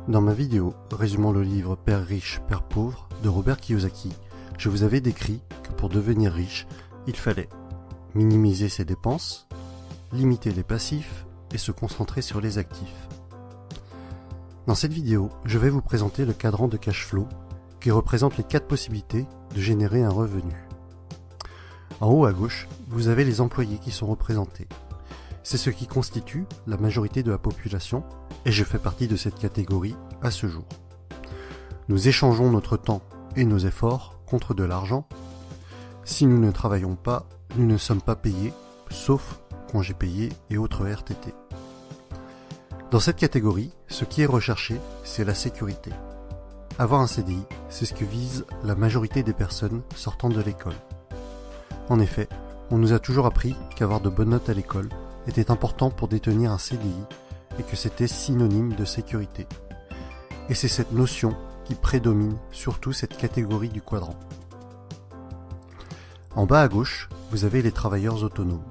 Dans ma vidéo résumant le livre Père riche, Père pauvre de Robert Kiyosaki, je vous avais décrit que pour devenir riche, il fallait minimiser ses dépenses, limiter les passifs et se concentrer sur les actifs. Dans cette vidéo, je vais vous présenter le cadran de cash flow qui représente les 4 possibilités de générer un revenu. En haut à gauche, vous avez les employés qui sont représentés. C'est ce qui constitue la majorité de la population et je fais partie de cette catégorie à ce jour. Nous échangeons notre temps et nos efforts contre de l'argent. Si nous ne travaillons pas, nous ne sommes pas payés, sauf congés payés et autres RTT. Dans cette catégorie, ce qui est recherché, c'est la sécurité. Avoir un CDI, c'est ce que vise la majorité des personnes sortant de l'école. En effet, on nous a toujours appris qu'avoir de bonnes notes à l'école était important pour détenir un CDI et que c'était synonyme de sécurité. Et c'est cette notion qui prédomine surtout cette catégorie du quadrant. En bas à gauche, vous avez les travailleurs autonomes.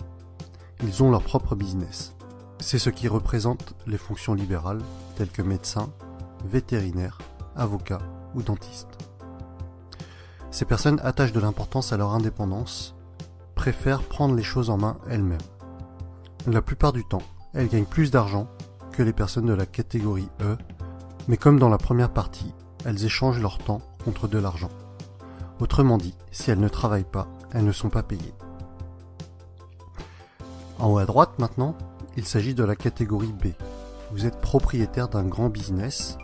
Ils ont leur propre business. C'est ce qui représente les fonctions libérales telles que médecin, vétérinaire, avocat ou dentiste. Ces personnes attachent de l'importance à leur indépendance, préfèrent prendre les choses en main elles-mêmes. La plupart du temps, elles gagnent plus d'argent que les personnes de la catégorie E, mais comme dans la première partie, elles échangent leur temps contre de l'argent. Autrement dit, si elles ne travaillent pas, elles ne sont pas payées. En haut à droite maintenant, il s'agit de la catégorie B. Vous êtes propriétaire d'un grand business,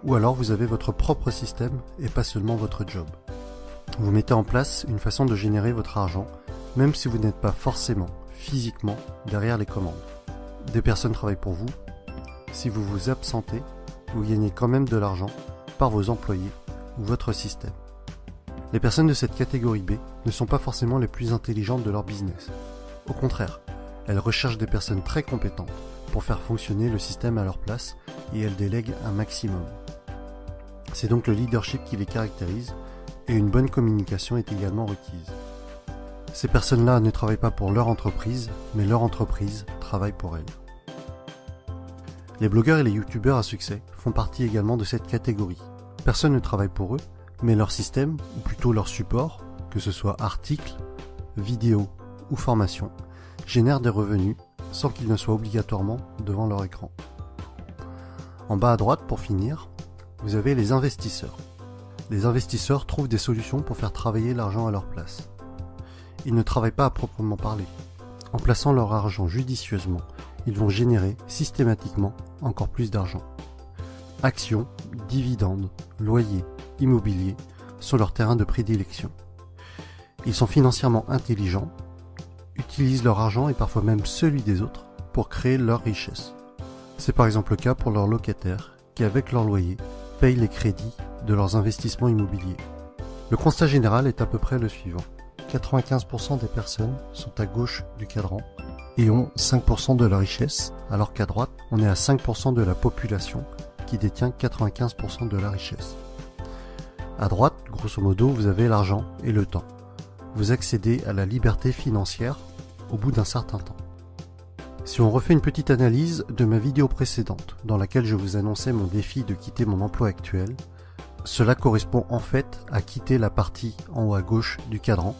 ou alors vous avez votre propre système et pas seulement votre job. Vous mettez en place une façon de générer votre argent, même si vous n'êtes pas forcément physiquement derrière les commandes. Des personnes travaillent pour vous. Si vous vous absentez, vous gagnez quand même de l'argent par vos employés ou votre système. Les personnes de cette catégorie B ne sont pas forcément les plus intelligentes de leur business. Au contraire, elles recherchent des personnes très compétentes pour faire fonctionner le système à leur place et elles délèguent un maximum. C'est donc le leadership qui les caractérise et une bonne communication est également requise. Ces personnes-là ne travaillent pas pour leur entreprise, mais leur entreprise travaille pour elles. Les blogueurs et les youtubeurs à succès font partie également de cette catégorie. Personne ne travaille pour eux, mais leur système, ou plutôt leur support, que ce soit articles, vidéos ou formations, génère des revenus sans qu'ils ne soient obligatoirement devant leur écran. En bas à droite, pour finir, vous avez les investisseurs. Les investisseurs trouvent des solutions pour faire travailler l'argent à leur place. Ils ne travaillent pas à proprement parler. En plaçant leur argent judicieusement, ils vont générer systématiquement encore plus d'argent. Actions, dividendes, loyers, immobilier sont leurs terrains de prédilection. Ils sont financièrement intelligents, utilisent leur argent et parfois même celui des autres pour créer leur richesse. C'est par exemple le cas pour leurs locataires qui, avec leur loyer, payent les crédits de leurs investissements immobiliers. Le constat général est à peu près le suivant. 95% des personnes sont à gauche du cadran et ont 5% de la richesse, alors qu'à droite, on est à 5% de la population qui détient 95% de la richesse. À droite, grosso modo, vous avez l'argent et le temps. Vous accédez à la liberté financière au bout d'un certain temps. Si on refait une petite analyse de ma vidéo précédente, dans laquelle je vous annonçais mon défi de quitter mon emploi actuel, cela correspond en fait à quitter la partie en haut à gauche du cadran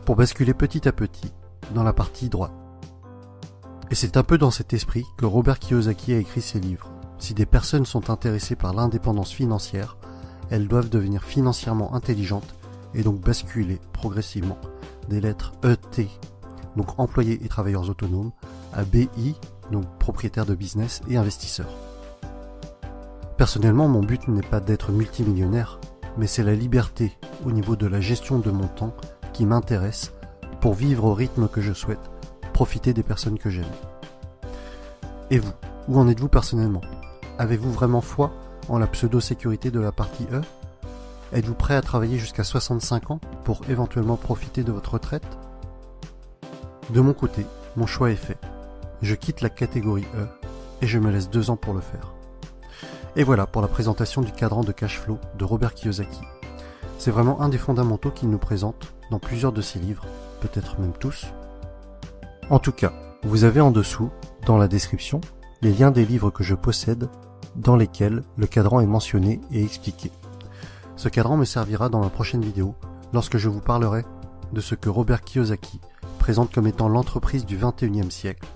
pour basculer petit à petit dans la partie droite. Et c'est un peu dans cet esprit que Robert Kiyosaki a écrit ses livres. Si des personnes sont intéressées par l'indépendance financière, elles doivent devenir financièrement intelligentes et donc basculer progressivement des lettres ET, donc employés et travailleurs autonomes, à BI, donc propriétaires de business et investisseurs. Personnellement, mon but n'est pas d'être multimillionnaire, mais c'est la liberté au niveau de la gestion de mon temps qui m'intéresse pour vivre au rythme que je souhaite, profiter des personnes que j'aime. Et vous, où en êtes-vous personnellement? Avez-vous vraiment foi en la pseudo-sécurité de la partie E? Êtes-vous prêt à travailler jusqu'à 65 ans pour éventuellement profiter de votre retraite? De mon côté, mon choix est fait. Je quitte la catégorie E et je me laisse 2 ans pour le faire. Et voilà pour la présentation du cadran de cash flow de Robert Kiyosaki. C'est vraiment un des fondamentaux qu'il nous présente dans plusieurs de ses livres, peut-être même tous. En tout cas, vous avez en dessous, dans la description, les liens des livres que je possède dans lesquels le cadran est mentionné et expliqué. Ce cadran me servira dans ma prochaine vidéo lorsque je vous parlerai de ce que Robert Kiyosaki présente comme étant l'entreprise du 21e siècle,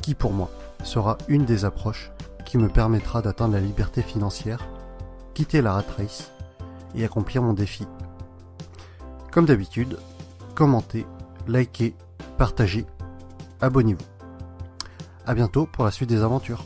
qui pour moi sera une des approches qui me permettra d'atteindre la liberté financière, quitter la rat race et accomplir mon défi. Comme d'habitude, commentez, likez, partagez, abonnez-vous. À bientôt pour la suite des aventures.